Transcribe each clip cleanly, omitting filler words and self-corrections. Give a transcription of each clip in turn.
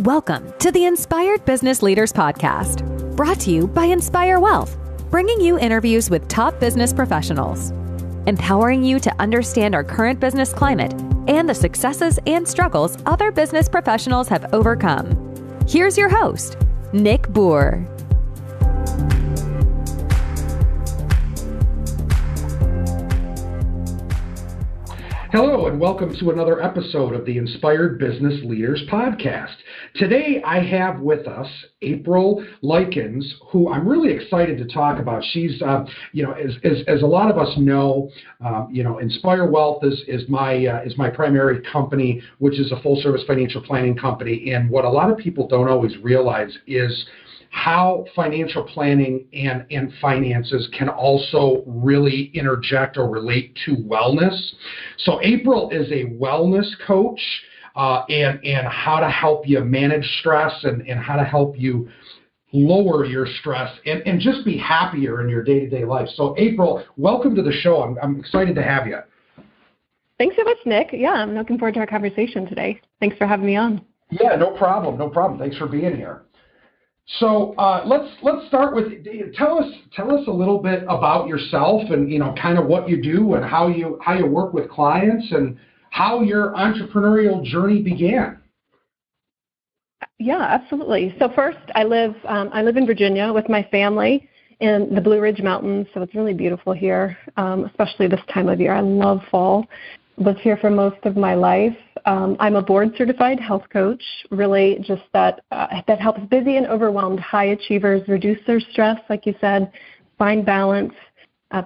Welcome to the Inspired Business Leaders Podcast, brought to you by Inspire Wealth, bringing you interviews with top business professionals, empowering you to understand our current business climate and the successes and struggles other business professionals have overcome. Here's your host, Nick Boer. Hello and welcome to another episode of the Inspired Business Leaders Podcast. Today I have with us April Likins, who I'm really excited to talk about. She's, as a lot of us know, Inspire Wealth is my primary company, which is a full-service financial planning company. And what a lot of people don't always realize is how financial planning and finances can also really interject or relate to wellness. So April is a wellness coach and how to help you manage stress and how to help you lower your stress and just be happier in your day-to-day life. So April, welcome to the show. I'm excited to have you. Thanks so much, Nick. Yeah, I'm looking forward to our conversation today. Thanks for having me on. Yeah, no problem. Thanks for being here. So let's start with tell us a little bit about yourself and kind of what you do and how you work with clients and how your entrepreneurial journey began. Yeah, absolutely. So first, I live in Virginia with my family in the Blue Ridge Mountains, so it's really beautiful here, especially this time of year. I love fall. Lived here for most of my life. I'm a board-certified health coach, really just that helps busy and overwhelmed high achievers reduce their stress, like you said, find balance,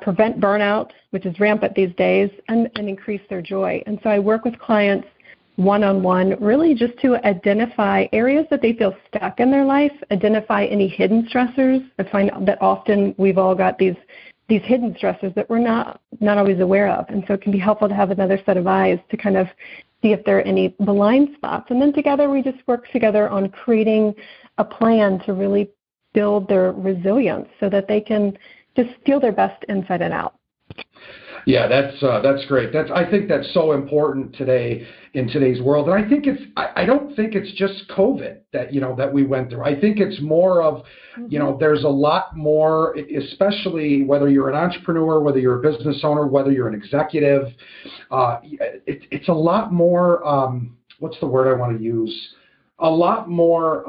prevent burnout, which is rampant these days, and increase their joy. And so I work with clients one-on-one, really just to identify areas that they feel stuck in their life, identify any hidden stressors. I find that often we've all got these hidden stressors that we're not always aware of. And so it can be helpful to have another set of eyes to kind of see if there are any blind spots. And then together we just work together on creating a plan to really build their resilience so that they can just feel their best inside and out. Yeah, that's great. I think that's so important today in today's world. And I think I don't think it's just COVID that we went through. I think it's more of, there's a lot more, especially whether you're an entrepreneur, whether you're a business owner, whether you're an executive, it's a lot more, what's the word I want to use? A lot more,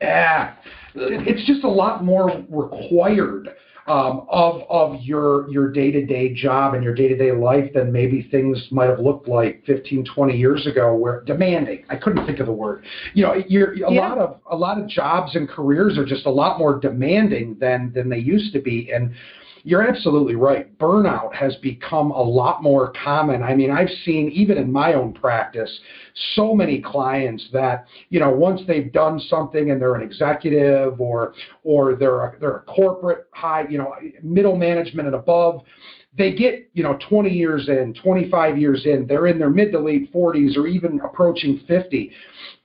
it's just a lot more required of your day-to-day job and your day-to-day life than maybe things might have looked like 15, 20 years ago, where demanding. I couldn't think of the word. A lot of jobs and careers are just a lot more demanding than they used to be. And you're absolutely right. Burnout has become a lot more common. I mean, I've seen, even in my own practice, so many clients that, once they've done something and they're an executive or they're a corporate high, middle management and above, they get, 20 years in, 25 years in, they're in their mid to late 40s or even approaching 50.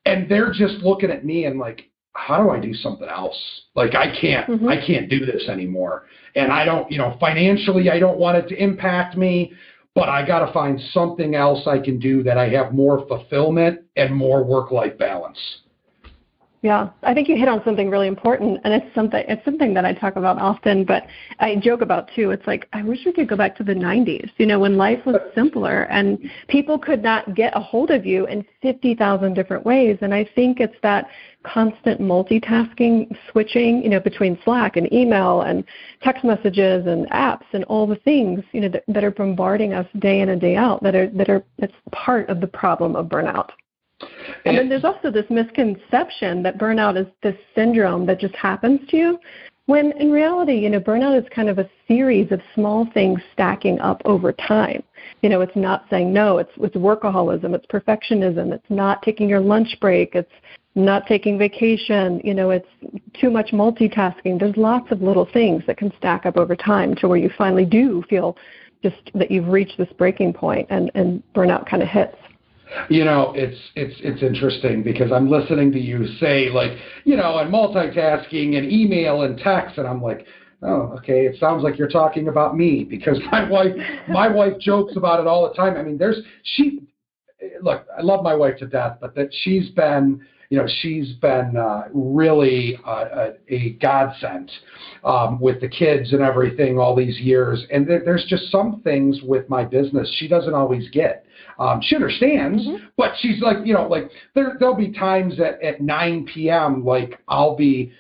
And they're just looking at me and like, how do I do something else? Like, I can't do this anymore. And I don't, financially, I don't want it to impact me, but I got to find something else I can do that I have more fulfillment and more work-life balance. Yeah, I think you hit on something really important, and it's something that I talk about often, but I joke about too. It's like, I wish we could go back to the 90s, when life was simpler and people could not get a hold of you in 50,000 different ways. And I think it's that constant multitasking, switching, between Slack and email and text messages and apps and all the things, that are bombarding us day in and day out, that's part of the problem of burnout. And then there's also this misconception that burnout is this syndrome that just happens to you, when in reality, burnout is kind of a series of small things stacking up over time. It's not saying no, it's workaholism, it's perfectionism, it's not taking your lunch break, it's not taking vacation, it's too much multitasking. There's lots of little things that can stack up over time to where you finally do feel just that you've reached this breaking point and burnout kind of hits. It's interesting because I'm listening to you say, like, and multitasking and email and text, and I'm like, oh, okay, it sounds like you're talking about me, because my wife jokes about it all the time. I mean, look, I love my wife to death, but that she's been really a godsend with the kids and everything all these years. And there's just some things with my business she doesn't always get. She understands, but she's like, there'll be times at 9 p.m., like I'll be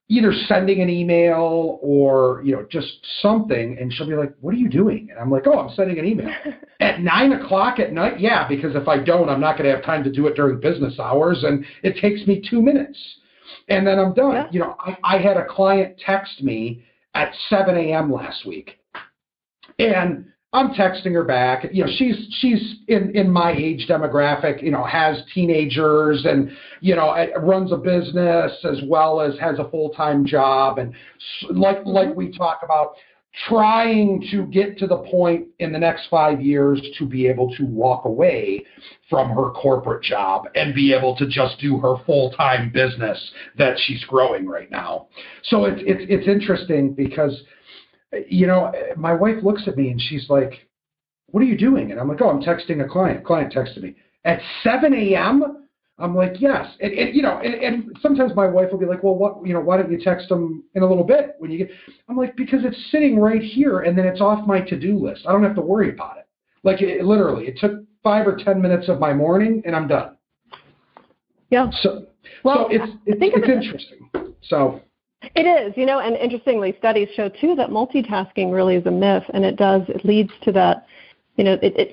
either sending an email or, just something. And she'll be like, what are you doing? And I'm like, oh, I'm sending an email. At 9 o'clock at night? Yeah, because if I don't, I'm not going to have time to do it during business hours. And it takes me 2 minutes. And then I'm done. Yeah. I had a client text me at 7 a.m. last week. And I'm texting her back. She's in my age demographic, has teenagers and, runs a business as well as has a full-time job. And like we talk about, trying to get to the point in the next 5 years to be able to walk away from her corporate job and be able to just do her full-time business that she's growing right now. So it's interesting because my wife looks at me and she's like, what are you doing? And I'm like, oh, I'm texting a client. Client texted me. At 7 a.m.? I'm like, yes. And sometimes my wife will be like, well, why don't you text them in a little bit when you get? I'm like, because it's sitting right here and then it's off my to-do list. I don't have to worry about it. Like, literally, it took 5 or 10 minutes of my morning and I'm done. Yeah. So it's interesting. So. It is, and interestingly, studies show, too, that multitasking really is a myth, and it leads to that,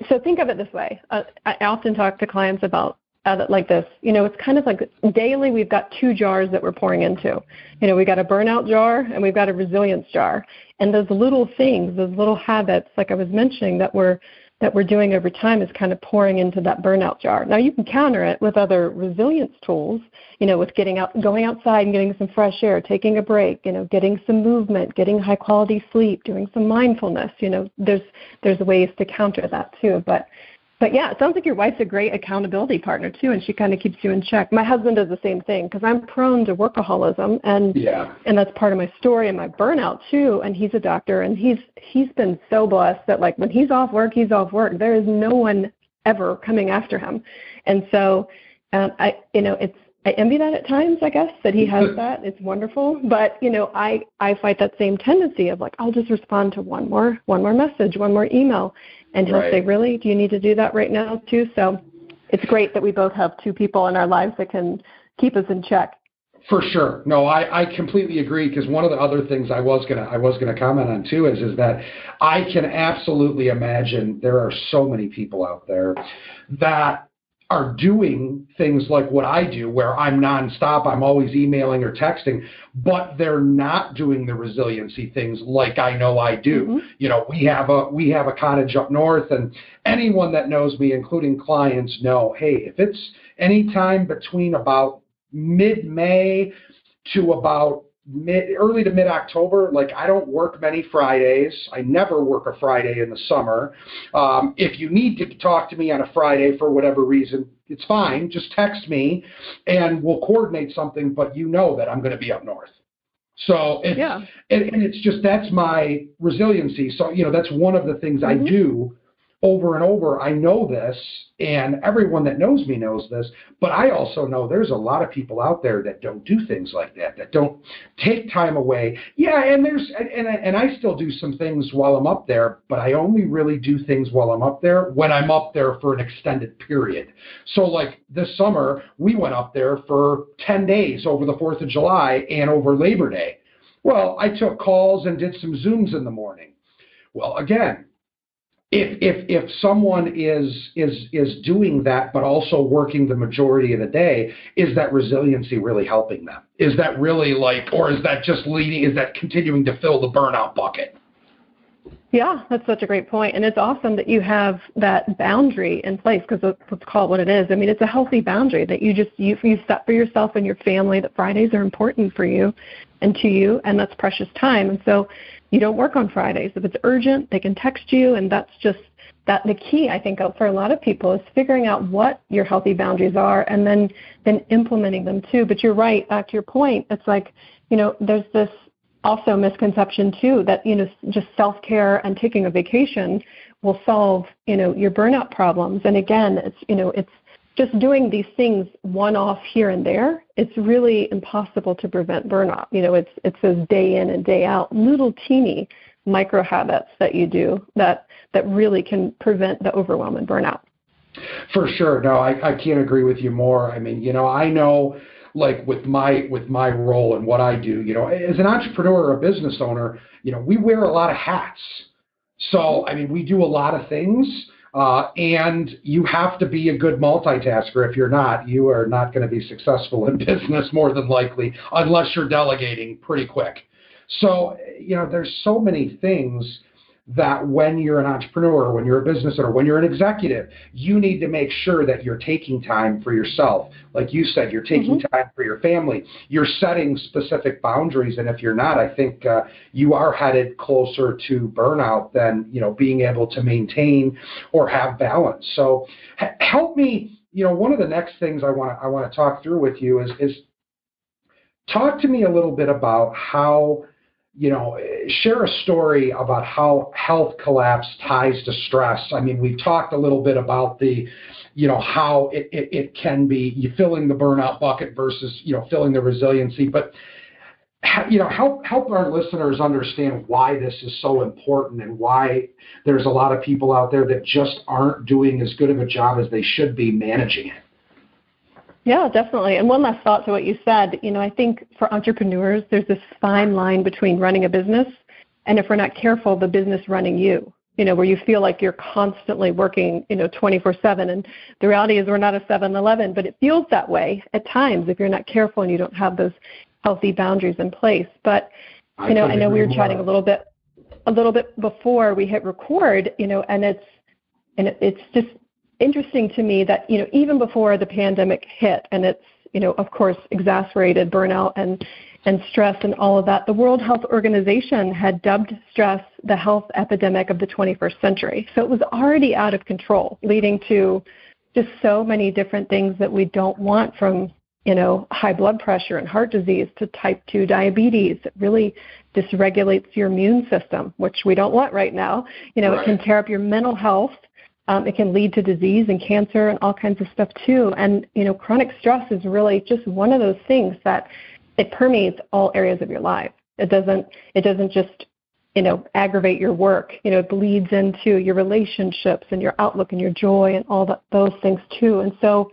so think of it this way. I often talk to clients about it like this. It's kind of like daily we've got 2 jars that we're pouring into. We've got a burnout jar and we've got a resilience jar. And those little things, those little habits, like I was mentioning, that we're doing over time is kind of pouring into that burnout jar. Now, you can counter it with other resilience tools, with going outside and getting some fresh air, taking a break, getting some movement, getting high-quality sleep, doing some mindfulness. There's ways to counter that, too. But yeah, it sounds like your wife's a great accountability partner, too, and she kind of keeps you in check. My husband does the same thing because I'm prone to workaholism, and that's part of my story and my burnout, too, and he's a doctor, and he's been so blessed that, like, when he's off work, he's off work. There is no one ever coming after him. And so I envy that at times, I guess, that he has that. It's wonderful. But, I fight that same tendency of, like, I'll just respond to one more message, one more email. And he'll say, really? Do you need to do that right now, too? So it's great that we both have 2 people in our lives that can keep us in check. For sure. No, I completely agree, because one of the other things I was gonna comment on, too, is that I can absolutely imagine there are so many people out there that are doing things like what I do, where I'm nonstop, I'm always emailing or texting, but they're not doing the resiliency things like I know I do. Mm-hmm. We have a cottage up north, and anyone that knows me, including clients, know, hey, if it's any time between about mid-May to about early to mid-October, like, I don't work many Fridays. I never work a Friday in the summer. If you need to talk to me on a Friday for whatever reason, it's fine. Just text me and we'll coordinate something, but that I'm going to be up north. So it's just, that's my resiliency. So, that's one of the things I do over and over. I know this, and everyone that knows me knows this, but I also know there's a lot of people out there that don't do things like that don't take time away. Yeah, and I still do some things while I'm up there, but I only really do things while I'm up there when I'm up there for an extended period. So, like, this summer, we went up there for 10 days over the 4th of July and over Labor Day. Well, I took calls and did some Zooms in the morning. Well, again, if someone is doing that but also working the majority of the day, is that resiliency really helping them? Is that really or is that just is that continuing to fill the burnout bucket? Yeah, that's such a great point. And it's awesome that you have that boundary in place, because let's call it what it is. I mean, it's a healthy boundary that you set for yourself and your family, that Fridays are important for you and to you, and that's precious time. And so you don't work on Fridays. If it's urgent, they can text you, and that's just the key, I think, for a lot of people is figuring out what your healthy boundaries are and then implementing them too. But you're right, back to your point, it's like, there's this also misconception too that, just self-care and taking a vacation will solve, your burnout problems. And again, it's just doing these things one-off here and there. It's really impossible to prevent burnout. It's those day in and day out, little teeny micro habits that you do that really can prevent the overwhelm and burnout. For sure. No, I can't agree with you more. I mean, I know, like with my role and what I do, as an entrepreneur or a business owner, we wear a lot of hats. So, I mean, we do a lot of things, and you have to be a good multitasker. If you're not, you are not going to be successful in business more than likely, unless you're delegating pretty quick. So, there's so many things that when you're an entrepreneur, when you're a business owner, when you're an executive, you need to make sure that you're taking time for yourself. Like you said, you're taking time for your family. You're setting specific boundaries. And if you're not, I think you are headed closer to burnout than, being able to maintain or have balance. So help me, one of the next things I want to talk through with you is talk to me a little bit about how, share a story about how health collapse ties to stress. I mean, we've talked a little bit about the, how it can be you filling the burnout bucket versus, filling the resiliency. But, help our listeners understand why this is so important and why there's a lot of people out there that just aren't doing as good of a job as they should be managing it. Yeah, definitely. And one last thought to what you said, I think for entrepreneurs, there's this fine line between running a business and, if we're not careful, the business running you, where you feel like you're constantly working, 24/7. And the reality is we're not a 7-Eleven, but it feels that way at times if you're not careful and you don't have those healthy boundaries in place. But, I know we were chatting a little bit before we hit record, and it's just interesting to me that, even before the pandemic hit, and it's, of course, exacerbated burnout and stress and all of that, the World Health Organization had dubbed stress the health epidemic of the 21st century. So it was already out of control, leading to just so many different things that we don't want, from, high blood pressure and heart disease to type 2 diabetes. It really dysregulates your immune system, which we don't want right now. Right. It can tear up your mental health. It can lead to disease and cancer and all kinds of stuff too. And, chronic stress is really just one of those things that it permeates all areas of your life. It doesn't just, aggravate your work. It bleeds into your relationships and your outlook and your joy and all those things too. And so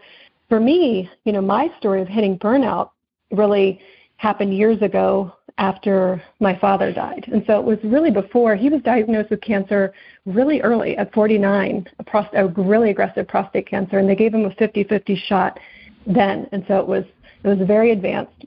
for me, my story of hitting burnout really happened years ago after my father died. And so it was really before. He was diagnosed with cancer really early at 49, a really aggressive prostate cancer, and they gave him a 50-50 shot then. And so it was very advanced.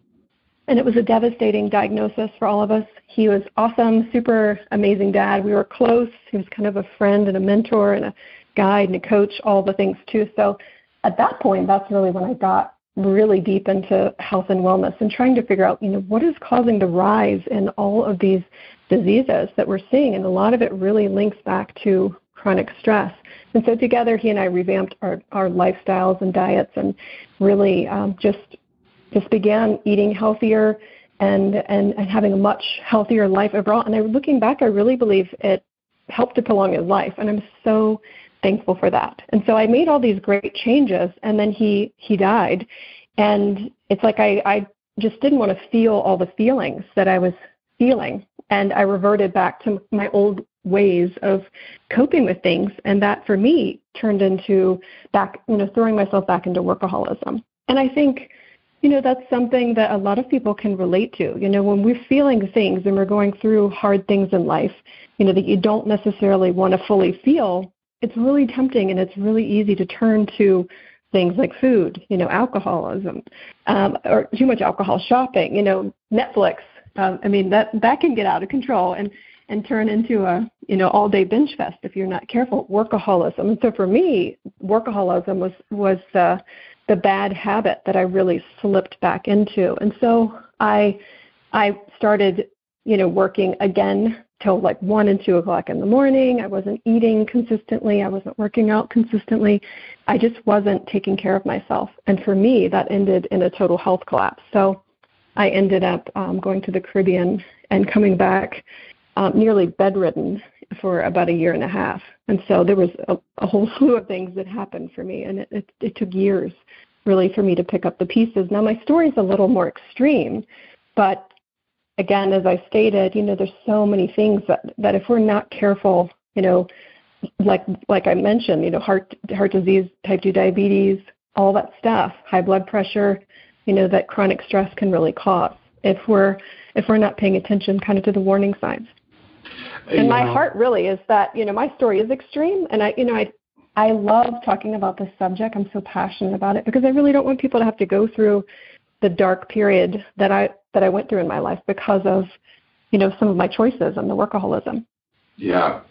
And it was a devastating diagnosis for all of us. He was awesome, super amazing dad. We were close. He was kind of a friend and a mentor and a guide and a coach, all the things too. So at that point, that's really when I got really deep into health and wellness and trying to figure out, what is causing the rise in all of these diseases that we're seeing. And a lot of it really links back to chronic stress. And so together, he and I revamped our lifestyles and diets and really just began eating healthier and having a much healthier life overall. And looking back, I really believe it helped to prolong his life. And I'm so thankful for that. And so I made all these great changes, and then he died. And it's like I just didn't want to feel all the feelings that I was feeling. And I reverted back to my old ways of coping with things. And that for me turned into throwing myself back into workaholism. And I think, that's something that a lot of people can relate to. When we're feeling things and we're going through hard things in life, that you don't necessarily want to fully feel, it's really tempting and it's really easy to turn to things like food, alcoholism, or too much alcohol shopping, Netflix. That can get out of control and turn into a, all-day binge fest if you're not careful. Workaholism. And so for me, workaholism was the bad habit that I really slipped back into. And so I started, working again till like 1 and 2 o'clock in the morning. I wasn't eating consistently. I wasn't working out consistently. I just wasn't taking care of myself. And for me, that ended in a total health collapse. So I ended up going to the Caribbean and coming back nearly bedridden for about a year and a half. And so there was a whole slew of things that happened for me, and it took years really for me to pick up the pieces. Now, my story is a little more extreme, but again, as I stated, there's so many things that if we're not careful, like I mentioned, heart disease, type 2 diabetes, all that stuff, high blood pressure, that chronic stress can really cause if we're not paying attention kind of to the warning signs. And my heart really is that, my story is extreme, and I love talking about this subject. I'm so passionate about it because I really don't want people to have to go through the dark period that I went through in my life because of, some of my choices and the workaholism. Yeah.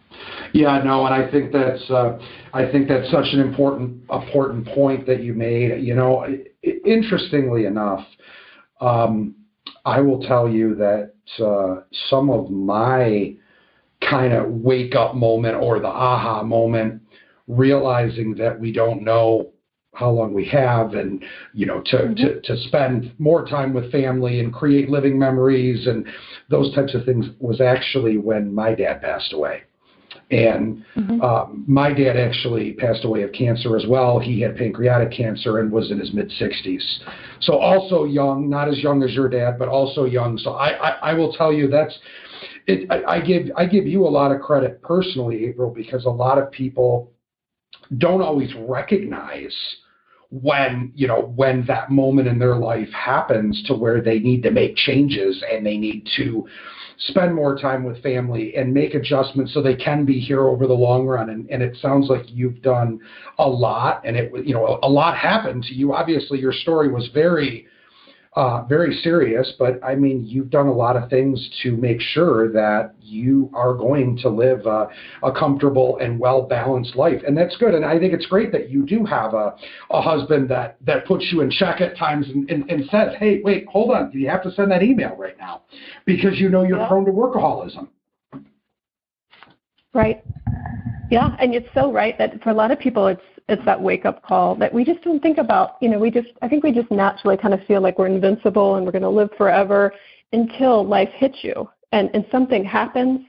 Yeah, no, and I think that's such an important point that you made. Interestingly enough, I will tell you that some of my kind of wake up moment or the aha moment, realizing that we don't know how long we have, and to spend more time with family and create living memories and those types of things, was actually when my dad passed away. And my dad actually passed away of cancer as well. He had pancreatic cancer and was in his mid-60s. So also young, not as young as your dad, but also young. So I will tell you I give you a lot of credit personally, April, because a lot of people don't always recognize when that moment in their life happens to where they need to make changes and they need to spend more time with family and make adjustments so they can be here over the long run. And it sounds like you've done a lot, and a lot happened to you. Obviously, your story was very serious, but I mean, you've done a lot of things to make sure that you are going to live a comfortable and well-balanced life. And that's good. And I think it's great that you do have a husband that puts you in check at times and says, hey, wait, hold on. Do you have to send that email right now? Because you're prone to workaholism. Right. Yeah. And it's so right that for a lot of people, it's that wake-up call that we just don't think about. I think we just naturally kind of feel like we're invincible and we're going to live forever until life hits you and something happens.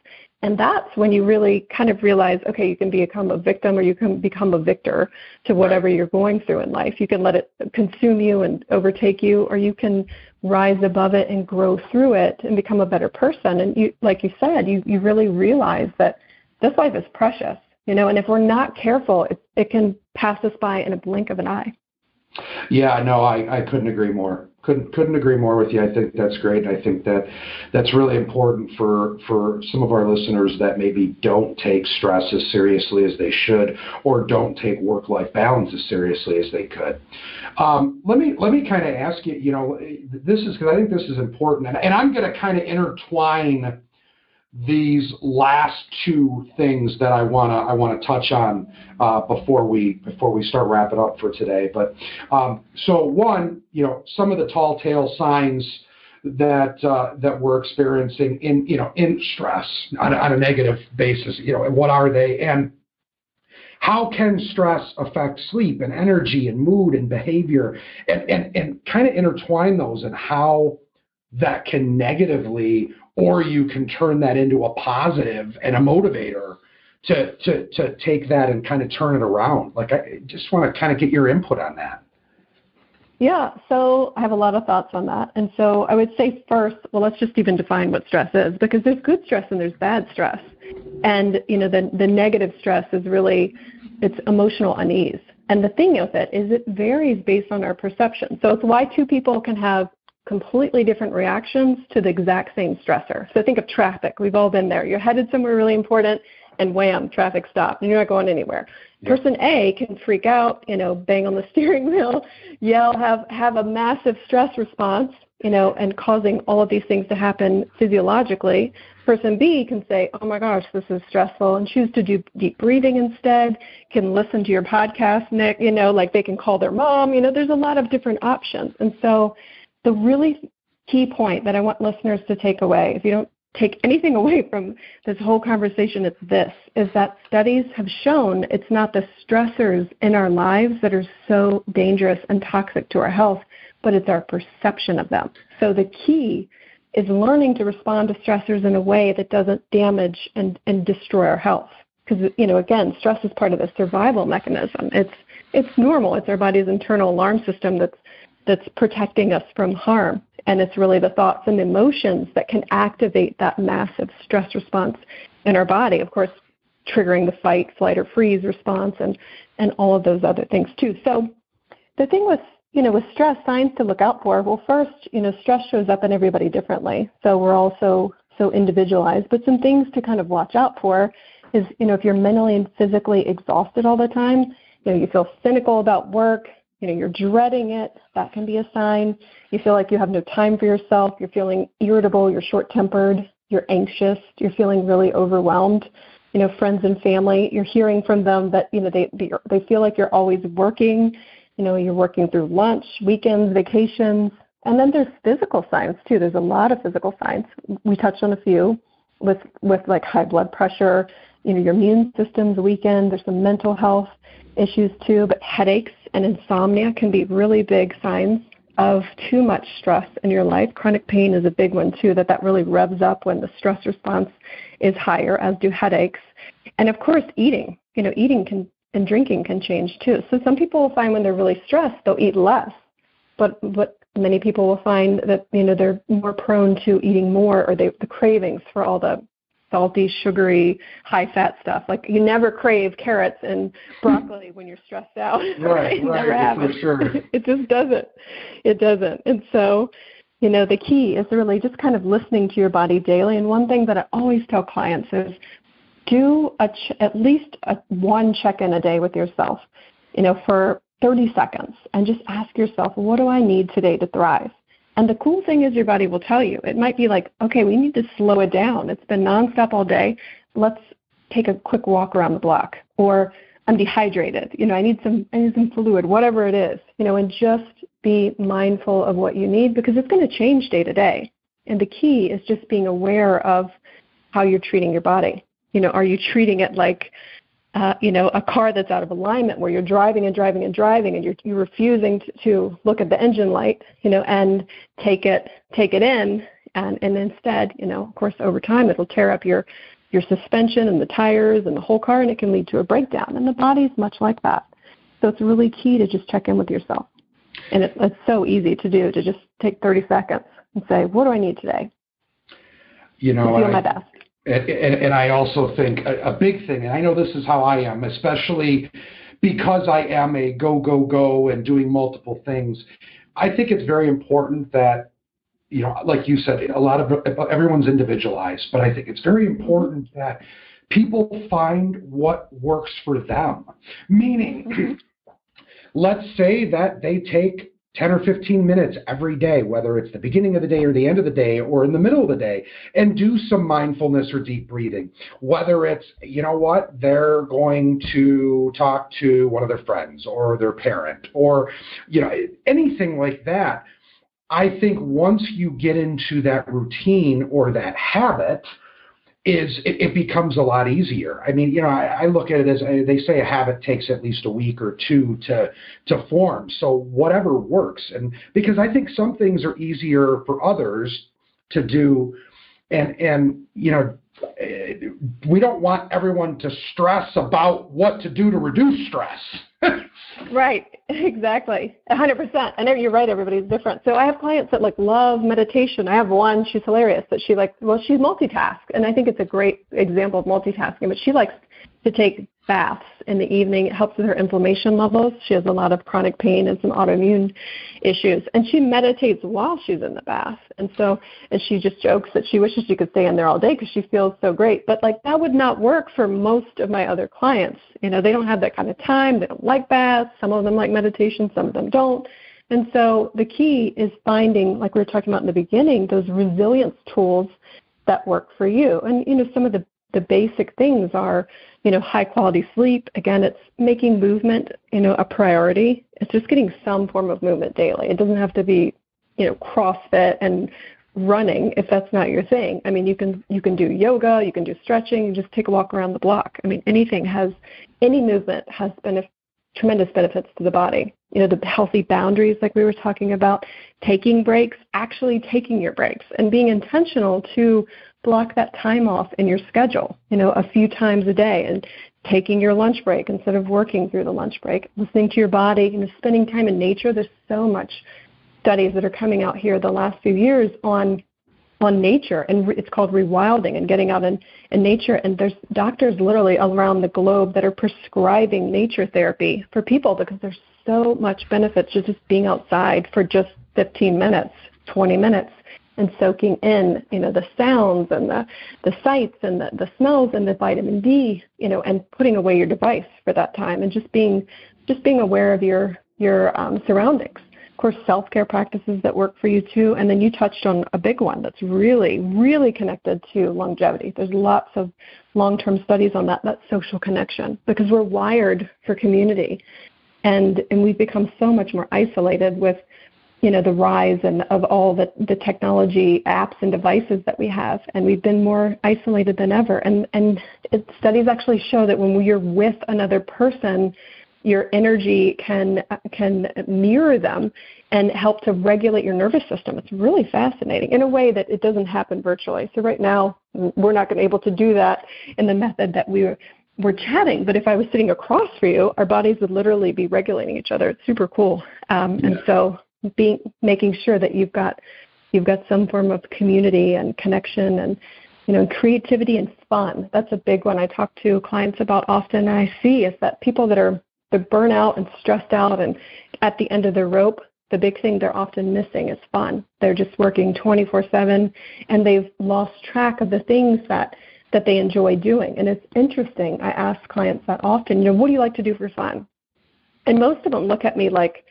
And that's when you really kind of realize, okay, you can become a victim or you can become a victor to whatever you're going through in life. You can let it consume you and overtake you, or you can rise above it and grow through it and become a better person. And you, like you said, you really realize that this life is precious. And if we're not careful, it can pass us by in a blink of an eye. Yeah, no, I couldn't agree more. Couldn't agree more with you. I think that's great. I think that's really important for some of our listeners that maybe don't take stress as seriously as they should, or don't take work-life balance as seriously as they could. Let me kind of ask you. This is because I think this is important, and I'm going to kind of intertwine these last two things that I want to touch on before we start wrapping up for today. But so one, some of the tall tale signs that we're experiencing in stress on a negative basis. What are they, and how can stress affect sleep and energy and mood and behavior, and kind of intertwine those, and how that can negatively, or you can turn that into a positive and a motivator to take that and kind of turn it around. Like, I just want to kind of get your input on that. Yeah, so I have a lot of thoughts on that. And so I would say first, well, let's just even define what stress is, because there's good stress and there's bad stress. And, the negative stress is really, it's emotional unease. And the thing with it is it varies based on our perception. So it's why two people can have completely different reactions to the exact same stressor. So think of traffic. We've all been there. You're headed somewhere really important, and wham, traffic stopped, and you're not going anywhere. Yep. Person A can freak out, bang on the steering wheel, yell, have a massive stress response, and causing all of these things to happen physiologically. Person B can say, oh my gosh, this is stressful, and choose to do deep breathing instead, can listen to your podcast, Nick, like they can call their mom. There's a lot of different options. And so the really key point that I want listeners to take away, if you don't take anything away from this whole conversation, it's this, is that studies have shown it's not the stressors in our lives that are so dangerous and toxic to our health, but it's our perception of them. So the key is learning to respond to stressors in a way that doesn't damage and destroy our health. Because, again, stress is part of the survival mechanism. It's normal. It's our body's internal alarm system that's protecting us from harm. And it's really the thoughts and emotions that can activate that massive stress response in our body, of course, triggering the fight, flight, or freeze response and all of those other things too. So the thing with stress, signs to look out for, well, first, stress shows up in everybody differently. So we're also so individualized. But some things to kind of watch out for is, if you're mentally and physically exhausted all the time, you feel cynical about work, you're dreading it, that can be a sign. You feel like you have no time for yourself, you're feeling irritable, you're short-tempered, you're anxious, you're feeling really overwhelmed. Friends and family, you're hearing from them that, they feel like you're always working, you're working through lunch, weekends, vacations. And then there's physical signs too. There's a lot of physical signs. We touched on a few with like high blood pressure, your immune system's weakened. There's some mental health issues too, but headaches and insomnia can be really big signs of too much stress in your life. Chronic pain is a big one too, that really revs up when the stress response is higher, as do headaches. And of course, eating, and drinking can change too. So some people will find when they're really stressed, they'll eat less, but many people will find that, they're more prone to eating more, or the cravings for all the salty, sugary, high-fat stuff. Like, you never crave carrots and broccoli when you're stressed out. Right, never have for sure. It just doesn't. It doesn't. And so, the key is really just kind of listening to your body daily. And one thing that I always tell clients is do at least one check-in a day with yourself, for 30 seconds, and just ask yourself, what do I need today to thrive? And the cool thing is your body will tell you. It might be like, okay, we need to slow it down. It's been nonstop all day. Let's take a quick walk around the block. Or I'm dehydrated. I need some fluid, whatever it is. And just be mindful of what you need, because it's going to change day to day. And the key is just being aware of how you're treating your body. Are you treating it like, a car that's out of alignment, where you're driving and driving and driving, and you're refusing to look at the engine light, and take it in, and instead, of course, over time, it'll tear up your suspension and the tires and the whole car, and it can lead to a breakdown. And the body's much like that. So it's really key to just check in with yourself. And it's so easy to do, to just take 30 seconds and say, what do I need today? To feel my best. And I also think a big thing, and I know this is how I am, especially because I am a go and doing multiple things, I think it's very important that, like you said, everyone's individualized, but I think it's very important that people find what works for them. Meaning, let's say that they take 10 or 15 minutes every day, whether it's the beginning of the day or the end of the day or in the middle of the day, and do some mindfulness or deep breathing. Whether it's, they're going to talk to one of their friends or their parent or, anything like that. I think once you get into that routine or that habit, it becomes a lot easier. I mean, I look at it as they say a habit takes at least a week or two to form. So whatever works. And because I think some things are easier for others to do. And we don't want everyone to stress about what to do to reduce stress. Right, exactly, 100%. And you're right, everybody's different. So I have clients that love meditation. I have one, she's hilarious, that she's multitask, and I think it's a great example of multitasking, but she likes to take baths in the evening. It helps with her inflammation levels. She has a lot of chronic pain and some autoimmune issues, and she meditates while she's in the bath. And she just jokes that she wishes she could stay in there all day because she feels so great. But that would not work for most of my other clients. They don't have that kind of time. They don't like baths. Some of them like meditation. Some of them don't. And so the key is finding, like we were talking about in the beginning, those resilience tools that work for you. And, some of the basic things are, high quality sleep. Again, it's making movement, a priority. It's just getting some form of movement daily. It doesn't have to be, CrossFit and running if that's not your thing. I mean, you can do yoga, you can do stretching, you just take a walk around the block. I mean, any movement has tremendous benefits to the body. The healthy boundaries like we were talking about, taking breaks, actually taking your breaks, and being intentional to block that time off in your schedule, a few times a day, and taking your lunch break instead of working through the lunch break, listening to your body, spending time in nature. There's so much studies that are coming out here the last few years on nature, and it's called rewilding and getting out in nature. And there's doctors literally around the globe that are prescribing nature therapy for people because there's so much benefit to just being outside for just 15 minutes, 20 minutes, and soaking in, the sounds and the sights and the smells and the vitamin D, and putting away your device for that time and just being aware of your surroundings. Of course, self-care practices that work for you too. And then you touched on a big one that's really, really connected to longevity. There's lots of long-term studies on that social connection, because we're wired for community. And we've become so much more isolated with, the rise of all the technology apps and devices that we have. And we've been more isolated than ever. And studies actually show that when you're with another person, your energy can mirror them and help to regulate your nervous system. It's really fascinating in a way that it doesn't happen virtually. So right now, we're not going to be able to do that in the method that we're chatting. But if I was sitting across from you, our bodies would literally be regulating each other. It's super cool. And so making sure that you've got some form of community and connection and creativity and fun. That's a big one I talk to clients about often. And I see is that people that are burnout and stressed out and at the end of their rope, the big thing they're often missing is fun. They're just working 24/7, and they've lost track of the things that they enjoy doing. And it's interesting. I ask clients that often, what do you like to do for fun? And most of them look at me like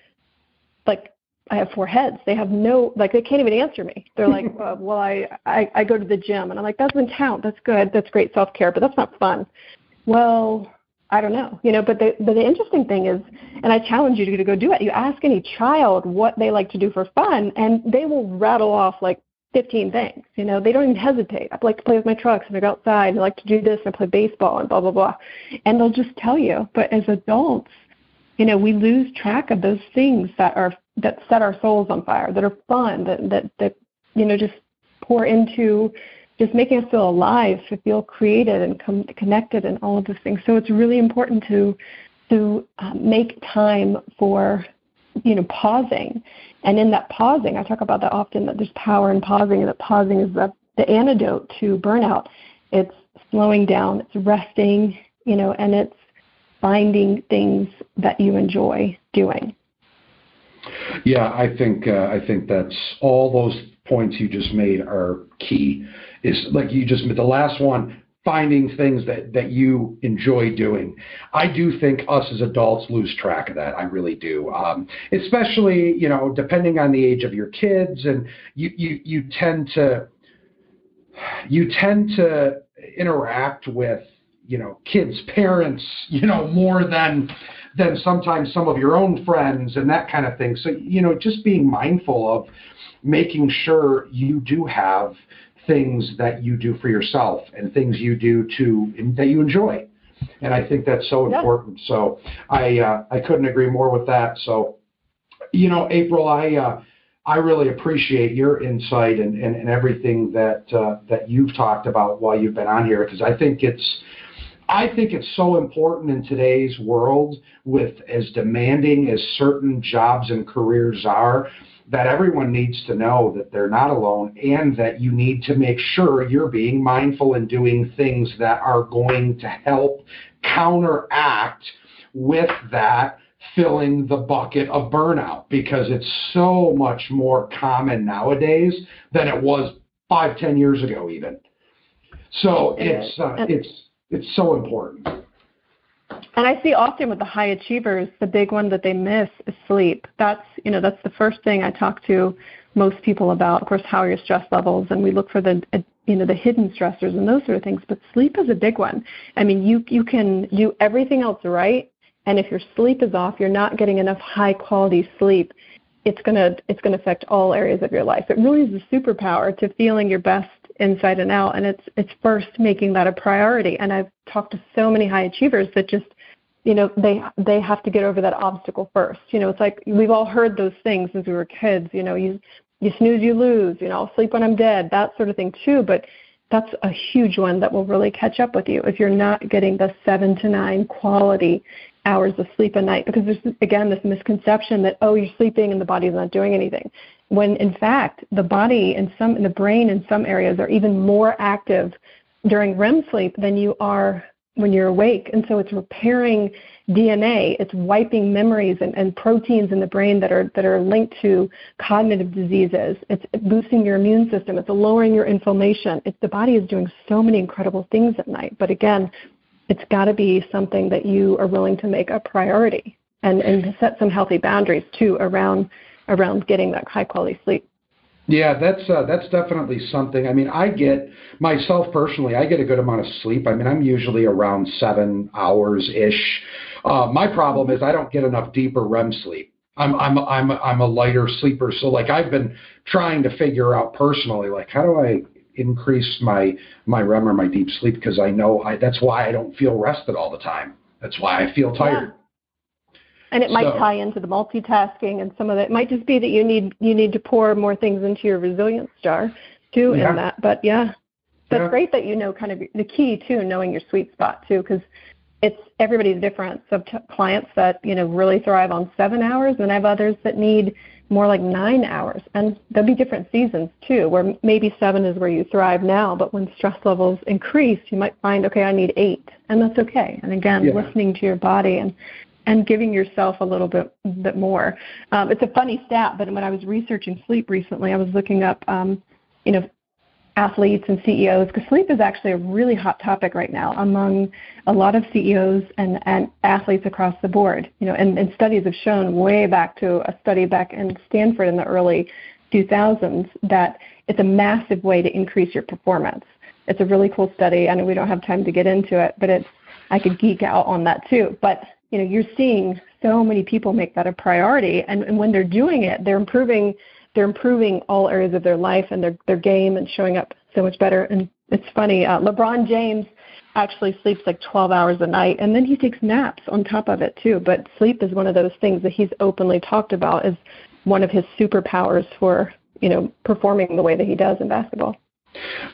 I have four heads. They have they can't even answer me. They're like, well, I go to the gym. And I'm like, that doesn't count. That's good. That's great self-care, but that's not fun. Well, I don't know, but the interesting thing is, and I challenge you to go do it. You ask any child what they like to do for fun, and they will rattle off like 15 things. They don't even hesitate. I like to play with my trucks, and I go outside, and I like to do this, and I play baseball, and blah, blah, blah. And they'll just tell you. But as adults, we lose track of those things that set our souls on fire, that are fun, that just pour into just making us feel alive, to feel created and connected and all of those things. So it's really important to make time for, pausing. And in that pausing, I talk about that often, that there's power in pausing, and that pausing is the antidote to burnout. It's slowing down, it's resting, and it's finding things that you enjoy doing. Yeah, I think that's all those points you just made are key. Is like you just the last one, finding things that you enjoy doing. I do think us as adults lose track of that. I really do. Especially, depending on the age of your kids, and you tend to interact with kids' parents, more than sometimes some of your own friends and that kind of thing. So, just being mindful of making sure you do have things that you do for yourself and things you do that you enjoy. And I think that's so important. So I couldn't agree more with that. So, April, I really appreciate your insight and everything that you've talked about while you've been on here, because I think it's so important in today's world, with as demanding as certain jobs and careers are, that everyone needs to know that they're not alone, and that you need to make sure you're being mindful and doing things that are going to help counteract with that filling the bucket of burnout, because it's so much more common nowadays than it was 5-10 years ago even. So it's so important. And I see often with the high achievers, the big one that they miss is sleep. That's the first thing I talk to most people about. Of course, how are your stress levels? And we look for the hidden stressors and those sort of things. But sleep is a big one. I mean, you can do everything else right, and if your sleep is off, you're not getting enough high quality sleep, it's gonna affect all areas of your life. It really is a superpower to feeling your best inside and out, and it's first making that a priority. And I've talked to so many high achievers that just they have to get over that obstacle first. It's like we've all heard those things since we were kids. You snooze, you lose. I'll sleep when I'm dead. That sort of thing too. But that's a huge one that will really catch up with you if you're not getting the 7 to 9 quality hours of sleep a night. Because there's, again, this misconception that, you're sleeping and the body's not doing anything. When, in fact, the body and the brain in some areas are even more active during REM sleep than you are when you're awake. And so it's repairing DNA, it's wiping memories and proteins in the brain that are linked to cognitive diseases. It's boosting your immune system. It's lowering your inflammation. The body is doing so many incredible things at night. But again, it's got to be something that you are willing to make a priority and set some healthy boundaries too around getting that high quality sleep. Yeah, that's definitely something. I mean, I get myself personally, I get a good amount of sleep. I mean, I'm usually around 7 hours-ish. My problem is I don't get enough deeper REM sleep. I'm a lighter sleeper, so like I've been trying to figure out personally, like how do I increase my REM or my deep sleep, because I know that's why I don't feel rested all the time. That's why I feel tired. Yeah. And it might tie into the multitasking, and some of it might just be that you need to pour more things into your resilience jar too in that. But that's great that kind of the key too, knowing your sweet spot too, because everybody's different. So clients that really thrive on 7 hours, and I have others that need more like 9 hours, and there'll be different seasons too, where maybe 7 is where you thrive now, but when stress levels increase, you might find, okay, I need 8, and that's okay. And again, listening to your body and giving yourself a little bit more. It's a funny stat, but when I was researching sleep recently, I was looking up, athletes and CEOs, because sleep is actually a really hot topic right now among a lot of CEOs and athletes across the board. And studies have shown way back to a study back in Stanford in the early 2000s that it's a massive way to increase your performance. It's a really cool study. I know we don't have time to get into it, but I could geek out on that too. But you're seeing so many people make that a priority, and when they're doing it, they're improving all areas of their life and their game and showing up so much better. And it's funny, LeBron James actually sleeps like 12 hours a night, and then he takes naps on top of it too. But sleep is one of those things that he's openly talked about as one of his superpowers for performing the way that he does in basketball.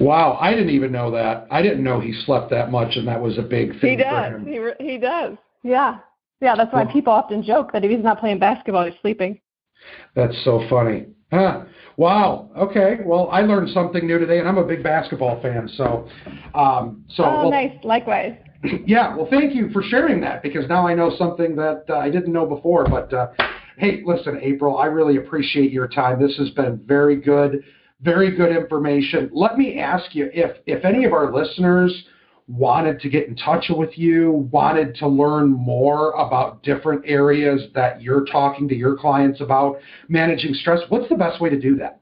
Wow, I didn't even know that. I didn't know he slept that much, and that was a big thing for him. He does. Yeah, that's why people often joke that if he's not playing basketball, he's sleeping. That's so funny. Huh. Wow. Okay. Well, I learned something new today, and I'm a big basketball fan. Nice. Likewise. Yeah. Well, thank you for sharing that, because now I know something that I didn't know before. But hey, listen, April, I really appreciate your time. This has been very good information. Let me ask you, if any of our listeners wanted to get in touch with you, wanted to learn more about different areas that you're talking to your clients about managing stress, what's the best way to do that?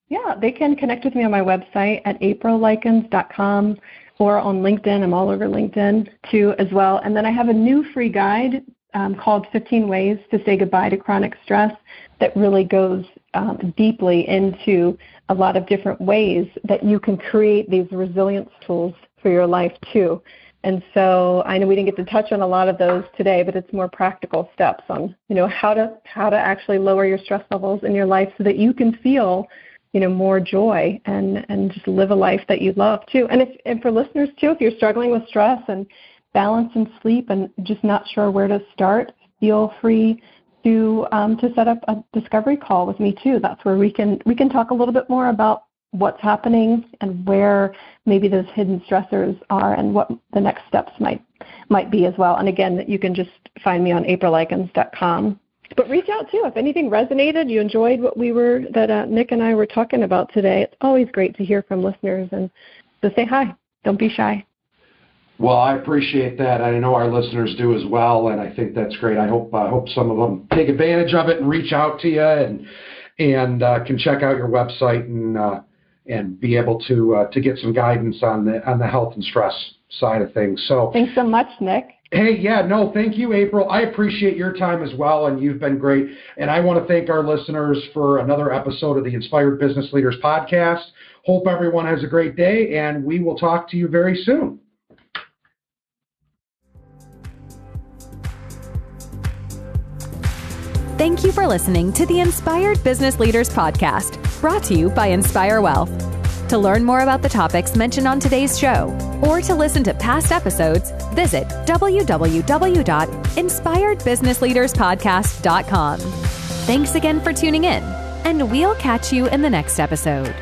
Yeah, they can connect with me on my website at aprillikins.com or on LinkedIn. I'm all over LinkedIn too as well. And then I have a new free guide called 15 Ways to Say Goodbye to Chronic Stress that really goes deeply into a lot of different ways that you can create these resilience tools for your life too. And so I know we didn't get to touch on a lot of those today, but it's more practical steps on, how to actually lower your stress levels in your life so that you can feel, more joy and just live a life that you love too. And for listeners too, if you're struggling with stress and balance and sleep and just not sure where to start, feel free to set up a discovery call with me too. That's where we can talk a little bit more about what's happening and where maybe those hidden stressors are and what the next steps might be as well. And again, you can just find me on aprillikins.com. But reach out too if anything resonated, you enjoyed what Nick and I were talking about today. It's always great to hear from listeners, and so say hi. Don't be shy. Well, I appreciate that. I know our listeners do as well, and I think that's great. I hope some of them take advantage of it and reach out to you and can check out your website and be able to get some guidance on the health and stress side of things. So thanks so much, Nick. Hey, thank you, April. I appreciate your time as well, and you've been great. And I want to thank our listeners for another episode of the Inspired Business Leaders Podcast. Hope everyone has a great day, and we will talk to you very soon. Thank you for listening to the Inspired Business Leaders Podcast, brought to you by Inspire Wealth. To learn more about the topics mentioned on today's show, or to listen to past episodes, visit www.inspiredbusinessleaderspodcast.com. Thanks again for tuning in, and we'll catch you in the next episode.